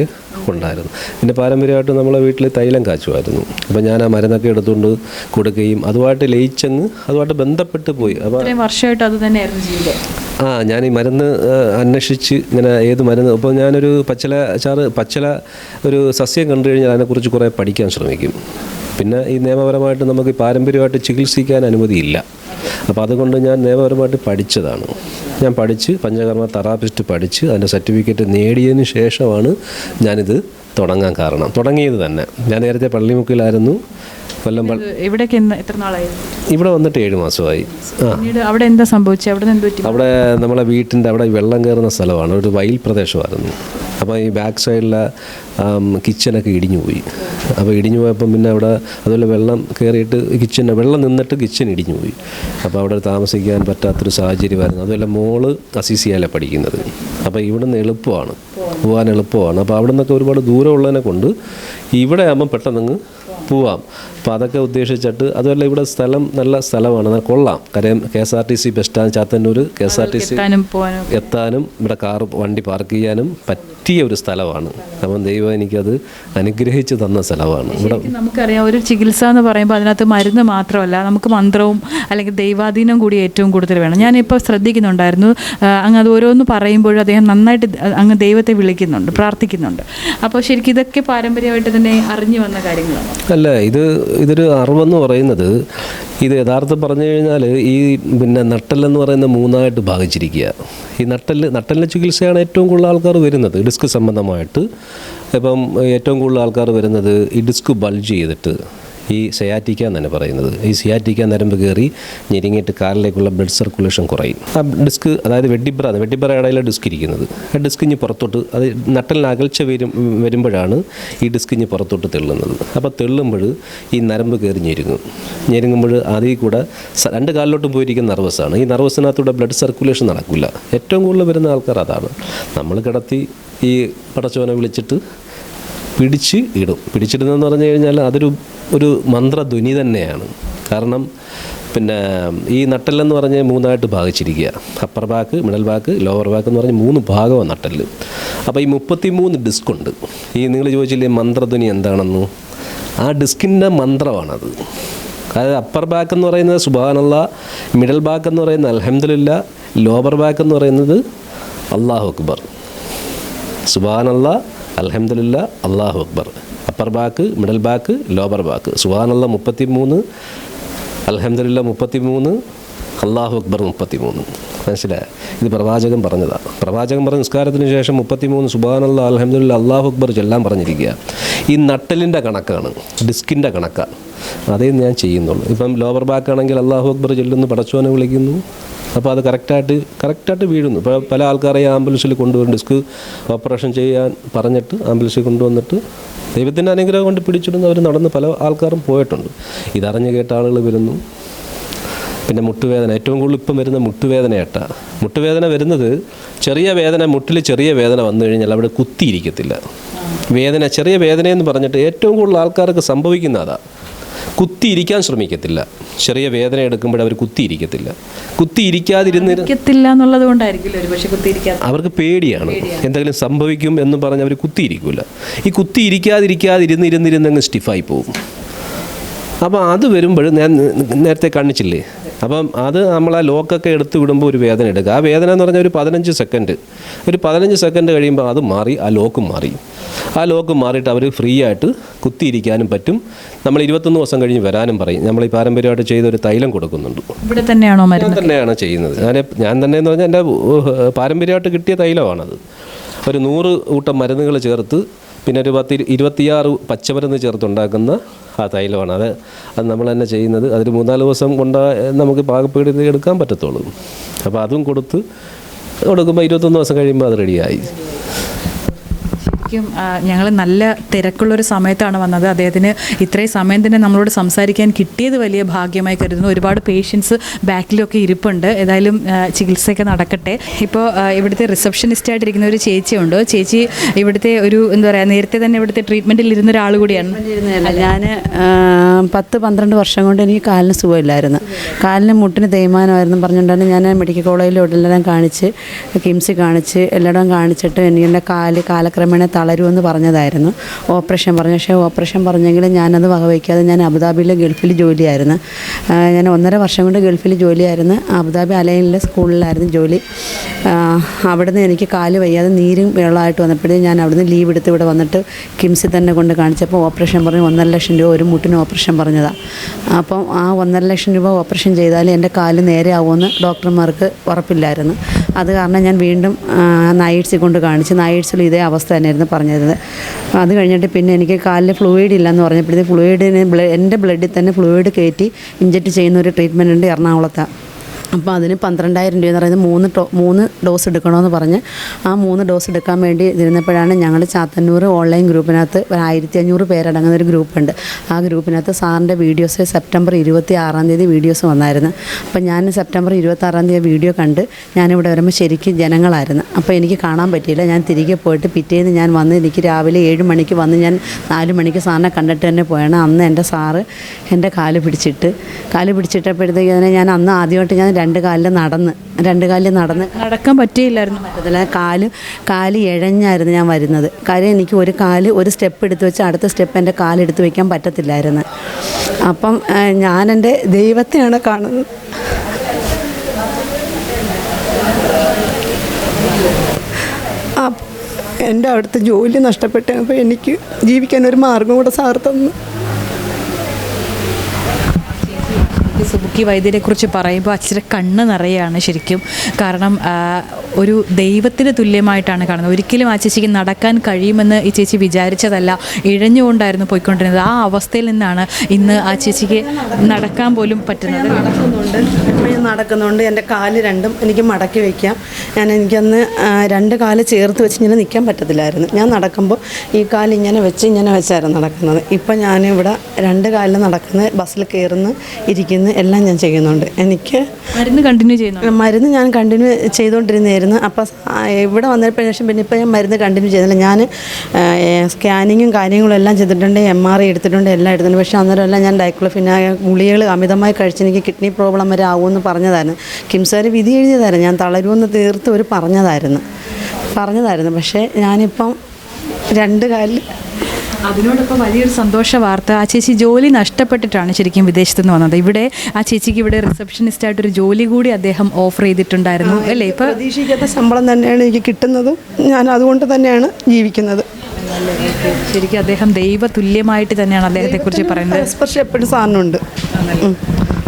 ഉണ്ടായിരുന്നു. പിന്നെ പാരമ്പര്യമായിട്ട് നമ്മളെ വീട്ടിൽ തൈലം കാച്ചുമായിരുന്നു. അപ്പോൾ ഞാൻ ആ മരുന്നൊക്കെ എടുത്തുകൊണ്ട് കൊടുക്കുകയും അതുമായിട്ട് ലയിച്ചങ്ങ് അതുമായിട്ട് ബന്ധപ്പെട്ട് പോയി. അപ്പോൾ വർഷമായിട്ട് അത് തന്നെയായിരുന്നു ജീവിതം. ഞാൻ ഈ മരുന്ന് അന്വേഷിച്ച് ഇങ്ങനെ ഏത് മരുന്ന്, അപ്പോൾ ഞാനൊരു പച്ചില ഒരു സസ്യം കണ്ടു കഴിഞ്ഞാൽ അതിനെക്കുറിച്ച് കുറേ പഠിക്കാൻ ശ്രമിക്കും. പിന്നെ ഈ നിയമപരമായിട്ട് നമുക്ക് പാരമ്പര്യമായിട്ട് ചികിത്സിക്കാൻ അനുമതിയില്ല. അപ്പോൾ അതുകൊണ്ട് ഞാൻ നിയമപരമായിട്ട് പഠിച്ചതാണ്. ഞാൻ പഠിച്ച് പഞ്ചകർമ്മ തെറാപ്പിസ്റ്റ് പഠിച്ച് അതിൻ്റെ സർട്ടിഫിക്കറ്റ് നേടിയതിന് ശേഷമാണ് ഞാനിത് തുടങ്ങിയത് തന്നെ. ഞാൻ നേരത്തെ പള്ളിമുക്കിലായിരുന്നു. കൊല്ലം. ഇവിടേക്ക് എത്ര നാളായി? ഇവിടെ വന്നിട്ട് 7 മാസമായി. അവിടെ എന്താ സംഭവിച്ചത്? അവിടെ നമ്മളെ വീട്ടിൻ്റെ അവിടെ വെള്ളം കയറുന്ന സ്ഥലമാണ്, ഒരു വയൽ പ്രദേശമായിരുന്നു. അപ്പോൾ ഈ ബാക്ക് സൈഡിലെ കിച്ചനൊക്കെ ഇടിഞ്ഞു പോയി. അപ്പോൾ ഇടിഞ്ഞു പോയപ്പം പിന്നെ അവിടെ അതുപോലെ വെള്ളം കയറിയിട്ട് വെള്ളം നിന്നിട്ട് കിച്ചൻ ഇടിഞ്ഞു പോയി. അപ്പോൾ അവിടെ താമസിക്കാൻ പറ്റാത്തൊരു സാഹചര്യമായിരുന്നു. അതുപോലെ മോള് അസിസിയയിലാണ് പഠിക്കുന്നത്. അപ്പോൾ ഇവിടുന്ന് പോകാൻ എളുപ്പമാണ്. അപ്പോൾ അവിടെ നിന്നൊക്കെ ഒരുപാട് ദൂരമുള്ളതിനെ കൊണ്ട് ഇവിടെ ആകുമ്പം പെട്ടെന്നങ്ങ് പോവാം. അപ്പോൾ അതൊക്കെ ഉദ്ദേശിച്ചിട്ട്, അതുമല്ല ഇവിടെ സ്ഥലം നല്ല സ്ഥലമാണ്, കൊള്ളാം. കാര്യം KSRTC bus stand, Chathannoor KSRTC എത്താനും ഇവിടെ വണ്ടി പാർക്ക് ചെയ്യാനും പറ്റിയ ഒരു സ്ഥലമാണ്. അപ്പം ദൈവം എനിക്കത് അനുഗ്രഹിച്ച് തന്ന സ്ഥലമാണ്. ഇവിടെ നമുക്കറിയാം, ഒരു ചികിത്സ എന്ന് പറയുമ്പോൾ അതിനകത്ത് മരുന്ന് മാത്രമല്ല, നമുക്ക് മന്ത്രവും അല്ലെങ്കിൽ ദൈവാധീനം കൂടി ഏറ്റവും കൂടുതൽ വേണം. ഞാനിപ്പോൾ ശ്രദ്ധിക്കുന്നുണ്ടായിരുന്നു, അങ്ങ് അത് ഓരോന്ന് പറയുമ്പോഴും അദ്ദേഹം നന്നായിട്ട് അങ്ങ് ദൈവത്തെ വിളിക്കുന്നുണ്ട്, പ്രാർത്ഥിക്കുന്നുണ്ട്. അപ്പോൾ ശരിക്കും ഇതൊക്കെ പാരമ്പര്യമായിട്ട് തന്നെ അറിഞ്ഞു വന്ന കാര്യങ്ങളാണ്. അല്ല, ഇതൊരു അറിവെന്ന് പറയുന്നത്, ഇത് യഥാർത്ഥം പറഞ്ഞു കഴിഞ്ഞാൽ ഈ നട്ടെല്ലെന്ന് പറയുന്ന 3ആയിട്ട് ഭാഗിച്ചിരിക്കുക. ഈ നട്ടെല്ലിൻ്റെ ചികിത്സയാണ് ഏറ്റവും കൂടുതൽ ആൾക്കാർ വരുന്നത് ഡിസ്ക് സംബന്ധമായിട്ട്. ഇപ്പം ഏറ്റവും കൂടുതൽ ആൾക്കാർ വരുന്നത് ഈ ഡിസ്ക് ബൾജ് ചെയ്തിട്ട്, ഈ സയാറ്റിക്ക എന്നാണ് പറയുന്നത്. ഈ സയാറ്റിക്ക നരമ്പ് കയറി ഞെരുങ്ങിയിട്ട് കാലിലേക്കുള്ള ബ്ലഡ് സർക്കുലേഷൻ കുറയും. ആ ഡിസ്ക്, അതായത് വെട്ടിബ്ര ഇടയിലെ ഡിസ്ക് ഇരിക്കുന്നത്, ആ ഡിസ്ക് ഇഞ്ഞ് പുറത്തോട്ട്, അത് നട്ടലിന് അകൽച്ച വരുമ്പോഴാണ് ഈ ഡിസ്ക് ഇഞ്ഞ് പുറത്തോട്ട് തെള്ളുന്നത്. അപ്പോൾ തെള്ളുമ്പോൾ ഈ നരമ്പ് കയറി ഞെരുങ്ങുമ്പോൾ അതിൽ കൂടെ 2 കാലിലോട്ടും പോയിരിക്കുന്ന നർവസാണ്. ഈ നർവസിനകത്തൂടെ ബ്ലഡ് സർക്കുലേഷൻ നടക്കില്ല. ഏറ്റവും കൂടുതൽ വരുന്ന ആൾക്കാർ അതാണ്. നമ്മൾ കിടത്തി ഈ പടച്ചവനെ വിളിച്ചിട്ട് പിടിച്ചിടുന്നതെന്ന് പറഞ്ഞു കഴിഞ്ഞാൽ അതൊരു മന്ത്രധ്വനി തന്നെയാണ്. കാരണം ഈ നട്ടെല്ലെന്ന് പറഞ്ഞ് 3ആയിട്ട് ഭാഗിച്ചിരിക്കുക. Upper back, middle back, lower back എന്ന് പറഞ്ഞ് 3 ഭാഗമാണ് നട്ടെല്ല്. അപ്പോൾ ഈ 33 ഡിസ്ക് ഉണ്ട്. ഈ നിങ്ങൾ ചോദിച്ചില്ലേ മന്ത്രധ്വനി എന്താണെന്ന്, ആ ഡിസ്കിൻ്റെ മന്ത്രമാണത്. അതായത് അപ്പർ ബാക്ക് എന്ന് പറയുന്നത് സുബ്ഹാനല്ലാഹ്, മിഡൽ ബാക്ക് എന്ന് പറയുന്നത് അൽഹംദുലില്ലാ, ലോവർ ബാക്ക് എന്ന് പറയുന്നത് അല്ലാഹു അക്ബർ. സുബ്ഹാനല്ലാഹ്, അൽഹംദുലില്ലാ, അല്ലാഹു അക്ബർ. Upper back, middle back, lower back. സുബ്ഹാനല്ലാഹ് 33, അൽഹംദുലില്ലാ 33, അല്ലാഹു അക്ബർ 33. മനസ്സിലായി? ഇത് പ്രവാചകൻ പറഞ്ഞതാണ്. പ്രവാചകൻ പറഞ്ഞ നിസ്കാരത്തിന് ശേഷം 33 സുബ്ഹാനല്ലാഹ്, അൽഹംദുലില്ലാ, അല്ലാഹു അക്ബർ ചൊല്ലാൻ പറഞ്ഞിരിക്കുക. ഈ നട്ടലിൻ്റെ കണക്കാണ്, ഡിസ്കിൻ്റെ കണക്കാണ്. അതേ ഞാൻ ചെയ്യുന്നുള്ളൂ. ഇപ്പം ലോവർ ബാക്ക് ആണെങ്കിൽ അല്ലാഹു അക്ബർ ചൊല്ലുന്നു, പടച്ചോനെ വിളിക്കുന്നു. അപ്പോൾ അത് കറക്റ്റായിട്ട് വീഴുന്നു. ഇപ്പോൾ പല ആൾക്കാരെ ആംബുലൻസിൽ കൊണ്ടുവരും, ഡിസ്ക് ഓപ്പറേഷൻ ചെയ്യാൻ പറഞ്ഞിട്ട് ആംബുലൻസിൽ കൊണ്ടുവന്നിട്ട് ദൈവത്തിൻ്റെ അനുഗ്രഹം കൊണ്ട് പിടിച്ചിടുന്ന അവർ നടന്ന് പല ആൾക്കാരും പോയിട്ടുണ്ട്. ഇതറിഞ്ഞ് കേട്ട ആളുകൾ വരുന്നു. പിന്നെ മുട്ടുവേദന, ഏറ്റവും കൂടുതൽ ഇപ്പം വരുന്ന മുട്ടുവേദനയായിട്ടാണ്. മുട്ടുവേദന വരുന്നത് ചെറിയ വേദന, മുട്ടിൽ ചെറിയ വേദന വന്നു കഴിഞ്ഞാൽ അവിടെ കുത്തിയിരിക്കത്തില്ല. ചെറിയ വേദനയെന്ന് പറഞ്ഞിട്ട് ഏറ്റവും കൂടുതൽ ആൾക്കാർക്ക് സംഭവിക്കുന്ന അതാണ്. കുത്തിയിരിക്കാൻ ശ്രമിക്കത്തില്ല. ചെറിയ വേദന എടുക്കുമ്പോൾ അവർ കുത്തിയിരിക്കത്തില്ല. എന്നുള്ളത് കൊണ്ടായിരിക്കും അവർക്ക് പേടിയാണ്, എന്തെങ്കിലും സംഭവിക്കും എന്ന് പറഞ്ഞ് അവർ കുത്തിയിരിക്കില്ല. ഈ കുത്തിയിരിക്കാതിരുന്നിരുന്നിരുന്നങ്ങ് സ്റ്റിഫായി പോകും. അപ്പോൾ അത് വരുമ്പോൾ ഞാൻ നേരത്തെ കാണിച്ചില്ലേ, അപ്പം അത് നമ്മൾ ആ ലോക്കൊക്കെ എടുത്ത് വിടുമ്പോൾ ഒരു വേദന എടുക്കുക. ആ വേദന എന്ന് പറഞ്ഞാൽ ഒരു 15 സെക്കൻഡ് കഴിയുമ്പോൾ അത് മാറി, ആ ലോക്കും മാറി. ആ ലോക്ക് മാറിയിട്ട് അവർ ഫ്രീ ആയിട്ട് കുത്തിയിരിക്കാനും പറ്റും. നമ്മൾ 21 ദിവസം കഴിഞ്ഞ് വരാനും പറയും. നമ്മൾ ഈ പാരമ്പര്യമായിട്ട് ചെയ്തൊരു തൈലം കൊടുക്കുന്നുണ്ട്. ഇവിടെ തന്നെയാണോ മരുന്ന്? തന്നെയാണ് ചെയ്യുന്നത്. ഞാൻ തന്നെ എന്ന് പറഞ്ഞാൽ എൻ്റെ പാരമ്പര്യമായിട്ട് കിട്ടിയ തൈലമാണത്. ഒരു 100 കൂട്ടം മരുന്നുകൾ ചേർത്ത് പിന്നെ ഒരു 26 പച്ചമരുന്ന് ചേർത്തുണ്ടാക്കുന്ന ആ തൈലമാണ്. അത് നമ്മൾ തന്നെ ചെയ്യുന്നത്. അതിൽ 3-4 ദിവസം കൊണ്ട് നമുക്ക് പാകപ്പെടുത്തി എടുക്കാൻ പറ്റത്തുള്ളൂ. അപ്പോൾ അതും കൊടുക്കുമ്പോൾ 21 ദിവസം കഴിയുമ്പോൾ അത് റെഡിയായി. ശരിക്കും ഞങ്ങൾ നല്ല തിരക്കുള്ളൊരു സമയത്താണ് വന്നത്. അദ്ദേഹത്തിന് ഇത്രയും സമയം തന്നെ നമ്മളോട് സംസാരിക്കാൻ കിട്ടിയത് വലിയ ഭാഗ്യമായി കരുതുന്നു. ഒരുപാട് പേഷ്യൻസ് ബാക്കിലൊക്കെ ഇരിപ്പുണ്ട്. ഏതായാലും ചികിത്സയൊക്കെ നടക്കട്ടെ. ഇപ്പോൾ ഇവിടുത്തെ റിസപ്ഷനിസ്റ്റായിട്ടിരിക്കുന്ന ഒരു ചേച്ചിയുണ്ട്. ചേച്ചി ഇവിടുത്തെ ഒരു എന്താ പറയുക, നേരത്തെ തന്നെ ഇവിടുത്തെ ട്രീറ്റ്മെൻറ്റിൽ ഇരുന്ന ഒരാൾ കൂടിയാണ്. ഞാൻ 10-12 വർഷം കൊണ്ട് എനിക്ക് കാലിന് സുഖമില്ലായിരുന്നു. കാലിന് മുട്ടിന് തേയ്മാനമായിരുന്നു പറഞ്ഞുകൊണ്ടാണ് ഞാൻ മെഡിക്കൽ കോളേജിലോട്ടെല്ലാം കാണിച്ച്, കിംസിൽ കാണിച്ച്, എല്ലായിടവും കാണിച്ചിട്ട് എൻ്റെ കാലക്രമേണ തളരുമെന്ന് പറഞ്ഞതായിരുന്നു. ഓപ്പറേഷൻ പറഞ്ഞു. പക്ഷേ ഓപ്പറേഷൻ പറഞ്ഞെങ്കിലും ഞാനത് വകവയ്ക്കാതെ ഞാൻ അബുദാബിയിൽ ഗൾഫിൽ ജോലിയായിരുന്നു. ഞാൻ 1.5 വർഷം കൊണ്ട് ഗൾഫിൽ ജോലിയായിരുന്നു. അബുദാബി അലൈനിലെ സ്കൂളിലായിരുന്നു ജോലി. അവിടുന്ന് എനിക്ക് കാല് വയ്യാതെ നീരും വെള്ളമായിട്ട് വന്നപ്പോഴേ ഞാൻ അവിടുന്ന് ലീവ് എടുത്ത് ഇവിടെ വന്നിട്ട് കിംസിൽ തന്നെ കൊണ്ട് കാണിച്ചപ്പോൾ ഓപ്പറേഷൻ പറഞ്ഞു 1.5 ലക്ഷം രൂപ ഒരു മുട്ടിന് ഓപ്പറേഷൻ പറഞ്ഞതാണ്. അപ്പം ആ 1.5 ലക്ഷം രൂപ ഓപ്പറേഷൻ ചെയ്താൽ എൻ്റെ കാല് നേരെ ആവുമെന്ന് ഡോക്ടർമാർക്ക് ഉറപ്പില്ലായിരുന്നു. അത് കാരണം ഞാൻ വീണ്ടും നൈറ്റ്സിൽ കൊണ്ട് കാണിച്ച്. നൈറ്റ്സിൽ ഇതേ അവസ്ഥ തന്നെയായിരുന്നു പറഞ്ഞിരുന്നത്. അത് കഴിഞ്ഞിട്ട് പിന്നെ എനിക്ക് കാലിൽ ഫ്ലൂയിഡ് ഇല്ലയെന്ന് പറഞ്ഞപ്പോഴത്തേക്ക് എൻ്റെ ബ്ലഡിൽ തന്നെ ഫ്ലൂയിഡ് കയറ്റി ഇഞ്ചക്റ്റ് ചെയ്യുന്ന ഒരു ട്രീറ്റ്മെൻറ്റ് ഉണ്ട് എറണാകുളത്താണ്. അപ്പോൾ അതിന് 12,000 രൂപ എന്ന് പറയുന്നത് 3 ഡോസ് എടുക്കണമെന്ന് പറഞ്ഞ് ആ 3 ഡോസ് എടുക്കാൻ വേണ്ടി ഇരുന്നപ്പോഴാണ് ഞങ്ങൾ ചാത്തന്നൂർ ഓൺലൈൻ ഗ്രൂപ്പിനകത്ത് 1500 പേരടങ്ങുന്ന ഒരു ഗ്രൂപ്പുണ്ട്. ആ ഗ്രൂപ്പിനകത്ത് സാറിൻ്റെ വീഡിയോസ് സെപ്റ്റംബർ 26-ാം തീയതി വീഡിയോസ് വന്നായിരുന്നു. അപ്പോൾ ഞാൻ സെപ്റ്റംബർ 26-ാം തീയതി വീഡിയോ കണ്ട് ഞാനിവിടെ വരുമ്പോൾ ശരിക്കും ജനങ്ങളായിരുന്നു. അപ്പോൾ എനിക്ക് കാണാൻ പറ്റിയില്ല. ഞാൻ തിരികെ പോയിട്ട് പിറ്റേന്ന് ഞാൻ വന്ന് എനിക്ക് രാവിലെ 7 മണിക്ക് വന്ന് ഞാൻ 4 മണിക്ക് സാറിനെ കണ്ടിട്ട് തന്നെ പോയാണ്. അന്ന് എൻ്റെ സാറ് എൻ്റെ കാല് പിടിച്ചിട്ടപ്പോഴത്തേക്ക് ഞാൻ അന്ന് ആദ്യമായിട്ട് ഞാൻ രണ്ട് കാലിൽ നടന്ന് നടക്കാൻ പറ്റിയില്ലായിരുന്നു. പറ്റത്തില്ല. കാല് ഇഴഞ്ഞായിരുന്നു ഞാൻ വരുന്നത്. കാര്യം എനിക്ക് ഒരു സ്റ്റെപ്പ് എടുത്ത് വെച്ച് അടുത്ത സ്റ്റെപ്പ് എൻ്റെ കാലെടുത്ത് വയ്ക്കാൻ പറ്റത്തില്ലായിരുന്നു. അപ്പം ഞാൻ എൻ്റെ ദൈവത്തെയാണ് കാണുന്നത്. എൻ്റെ അവിടുത്തെ ജോലി നഷ്ടപ്പെട്ടു. അപ്പോൾ എനിക്ക് ജീവിക്കാൻ ഒരു മാർഗം കൂടെ സാർ തന്നു. സുബുക്കി വൈദ്യരെക്കുറിച്ച് പറയുമ്പോൾ അച്ഛൻ്റെ കണ്ണ് നിറയാണ് ശരിക്കും. കാരണം ഒരു ദൈവത്തിന് തുല്യമായിട്ടാണ് കാണുന്നത്. ഒരിക്കലും ആ ചേച്ചിക്ക് നടക്കാൻ കഴിയുമെന്ന് ഈ ചേച്ചി വിചാരിച്ചതല്ല, ഇഴഞ്ഞുകൊണ്ടായിരുന്നു പോയിക്കൊണ്ടിരുന്നത്. ആ അവസ്ഥയിൽ നിന്നാണ് ഇന്ന് ആ ചേച്ചിക്ക് നടക്കാൻ പോലും പറ്റുന്നത്. നടക്കുന്നുണ്ട്. എൻ്റെ കാല് രണ്ടും എനിക്ക് മടക്കി വയ്ക്കാം. എനിക്കന്ന് രണ്ട് കാല് ചേർത്ത് വെച്ച് ഇങ്ങനെ നിൽക്കാൻ പറ്റത്തില്ലായിരുന്നു. ഞാൻ നടക്കുമ്പോൾ ഈ കാല് ഇങ്ങനെ വെച്ചായിരുന്നു നടക്കുന്നത്. ഇപ്പം ഞാനിവിടെ രണ്ട് കാലിൽ നടക്കുന്നത്, ബസ്സിൽ കയറുന്നു, ഇരിക്കുന്നു, എല്ലാം ഞാൻ ചെയ്യുന്നുണ്ട്. എനിക്ക് മരുന്ന് കണ്ടിന്യൂ ചെയ്യുന്നു. മരുന്ന് ഞാൻ കണ്ടിന്യൂ ചെയ്തുകൊണ്ടിരുന്നായിരുന്നു. അപ്പോൾ ഇവിടെ വന്നതിന് ശേഷം പിന്നെ ഇപ്പോൾ ഞാൻ മരുന്ന് കണ്ടിന്യൂ ചെയ്തില്ല. ഞാൻ സ്കാനിങ്ങും കാര്യങ്ങളും എല്ലാം ചെയ്തിട്ടുണ്ട്, MRI എടുത്തിട്ടുണ്ട്, എല്ലാം എടുത്തിട്ടുണ്ട്. പക്ഷേ അന്നേരമെല്ലാം ഞാൻ ഡൈക്ലോഫിനായ ഗുളികകൾ അമിതമായി കഴിച്ച് എനിക്ക് കിഡ്നി പ്രോബ്ലം വരെ ആവുമെന്ന് പറഞ്ഞതായിരുന്നു. കിംസുകാർ വിധി എഴുതിയതായിരുന്നു, ഞാൻ തളരുമെന്ന് തീർത്ത് ഒരു പറഞ്ഞതായിരുന്നു. പക്ഷേ ഞാനിപ്പം രണ്ട് കാലിൽ. അതിനോടൊപ്പം വലിയൊരു സന്തോഷ വാർത്ത, ആ ചേച്ചി ജോലി നഷ്ടപ്പെട്ടിട്ടാണ് ശരിക്കും വിദേശത്ത് നിന്ന് വന്നത്. ഇവിടെ ആ ചേച്ചിക്ക് ഇവിടെ റിസപ്ഷനിസ്റ്റായിട്ടൊരു ജോലി കൂടി അദ്ദേഹം ഓഫർ ചെയ്തിട്ടുണ്ടായിരുന്നു അല്ലേ? ഇപ്പോൾ പ്രതീക്ഷിക്കാത്ത ശമ്പളം തന്നെയാണ് എനിക്ക് കിട്ടുന്നതും, ഞാൻ അതുകൊണ്ട് തന്നെയാണ് ജീവിക്കുന്നത്. ശരിക്കും അദ്ദേഹം ദൈവതുല്യമായിട്ട് തന്നെയാണ് അദ്ദേഹത്തെക്കുറിച്ച് പറയുന്നത്. സ്പർശം എപ്പോഴും സാറിനുണ്ട്.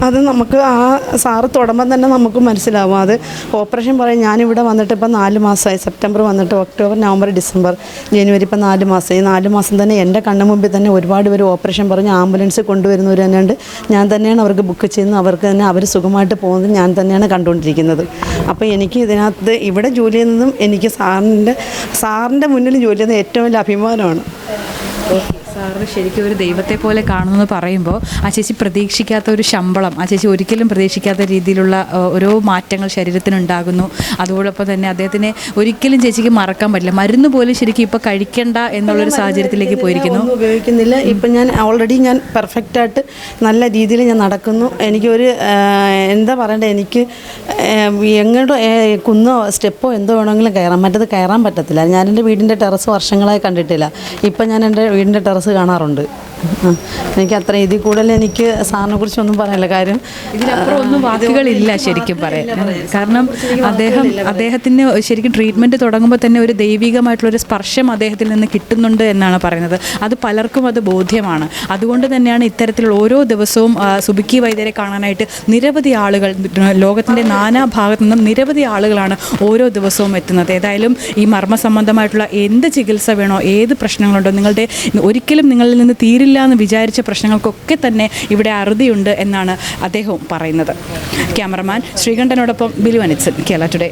അത് നമുക്ക് ആ സാറ് തുടങ്ങുമ്പോൾ തന്നെ നമുക്ക് മനസ്സിലാവും. അത് ഓപ്പറേഷൻ പറയും. ഞാനിവിടെ വന്നിട്ട് ഇപ്പം 4 മാസമായി. സെപ്റ്റംബർ വന്നിട്ട് ഒക്ടോബർ, നവംബർ, ഡിസംബർ, ജനുവരി, ഇപ്പം 4 മാസമായി. 4 മാസം തന്നെ എൻ്റെ കണ്ണു മുമ്പിൽ തന്നെ ഒരുപാട് പേര് ഓപ്പറേഷൻ പറഞ്ഞ് ആംബുലൻസ് കൊണ്ടുവരുന്നവർ തന്നെയുണ്ട്. ഞാൻ തന്നെയാണ് അവർക്ക് ബുക്ക് ചെയ്യുന്നത്. അവർക്ക് തന്നെ അവർ സുഖമായിട്ട് പോകുന്നത് ഞാൻ തന്നെയാണ് കണ്ടുകൊണ്ടിരിക്കുന്നത്. അപ്പോൾ എനിക്ക് ഇതിനകത്ത് ഇവിടെ ജോലി ചെയ്യുന്നതും എനിക്ക് സാറിൻ്റെ മുന്നിൽ ജോലി ചെയ്യുന്നത് ഏറ്റവും വലിയ അഭിമാനമാണ്. സാറ് ശരിക്കും ഒരു ദൈവത്തെ പോലെ കാണുമെന്ന് പറയുമ്പോൾ ആ ചേച്ചി പ്രതീക്ഷിക്കാത്ത ഒരു ശമ്പളം, ആ ചേച്ചി ഒരിക്കലും പ്രതീക്ഷിക്കാത്ത രീതിയിലുള്ള ഓരോ മാറ്റങ്ങൾ ശരീരത്തിനുണ്ടാകുന്നു. അതോടൊപ്പം തന്നെ അദ്ദേഹത്തിനെ ഒരിക്കലും ചേച്ചിക്ക് മറക്കാൻ പറ്റില്ല. മരുന്ന് പോലും ശരിക്കും ഇപ്പോൾ കഴിക്കണ്ട എന്നുള്ളൊരു സാഹചര്യത്തിലേക്ക് പോയിരിക്കുന്നു. ഉപയോഗിക്കുന്നില്ല. ഇപ്പം ഞാൻ ഓൾറെഡി ഞാൻ പെർഫെക്റ്റായിട്ട് നല്ല രീതിയിൽ ഞാൻ നടക്കുന്നു. എനിക്കൊരു എന്താ പറയണ്ടേ, എനിക്ക് എങ്ങോട്ടോ കുന്നോ സ്റ്റെപ്പോ എന്തോ വേണമെങ്കിലും കയറാം, മറ്റത് കയറാൻ പറ്റത്തില്ല. ഞാൻ എൻ്റെ വീടിൻ്റെ ടെറസ് വർഷങ്ങളായി കണ്ടിട്ടില്ല. ഇപ്പം ഞാൻ എൻ്റെ വീടിൻ്റെ ടെറസ് കാണാറുണ്ട്. എനിക്ക് അത്ര ഇതിൽ കൂടുതൽ എനിക്ക് സാറിനെ കുറിച്ചൊന്നും പറയാനില്ല. കാര്യം ഇതിനപ്പുറം ഒന്നും വാക്കുകളില്ല ശരിക്കും പറയാൻ. കാരണം അദ്ദേഹത്തിന് ശരിക്കും ട്രീറ്റ്മെൻറ്റ് തുടങ്ങുമ്പോൾ തന്നെ ഒരു ദൈവികമായിട്ടുള്ളൊരു സ്പർശം അദ്ദേഹത്തിൽ നിന്ന് കിട്ടുന്നുണ്ട് എന്നാണ് പറയുന്നത്. അത് പലർക്കും അത് ബോധ്യമാണ്. അതുകൊണ്ട് തന്നെയാണ് ഇത്തരത്തിലുള്ള ഓരോ ദിവസവും സുബുക്കി വൈദ്യരെ കാണാനായിട്ട് നിരവധി ആളുകൾ, ലോകത്തിൻ്റെ നാനാഭാഗത്തു നിന്നും നിരവധി ആളുകളാണ് ഓരോ ദിവസവും എത്തുന്നത്. ഏതായാലും ഈ മർമ്മ സംബന്ധമായിട്ടുള്ള എന്ത് ചികിത്സ വേണോ, ഏത് പ്രശ്നങ്ങളുണ്ടോ, ഒരിക്കലും നിങ്ങളിൽ നിന്ന് തീരില്ല എന്ന് വിചാരിച്ച പ്രശ്നങ്ങൾക്കൊക്കെ തന്നെ ഇവിടെ അറുതിയുണ്ട് എന്നാണ് അദ്ദേഹവും പറയുന്നത്. ക്യാമറമാൻ ശ്രീകണ്ഠനോടൊപ്പം ബിലു അനിച്ചൻ, കേരള ടുഡേ.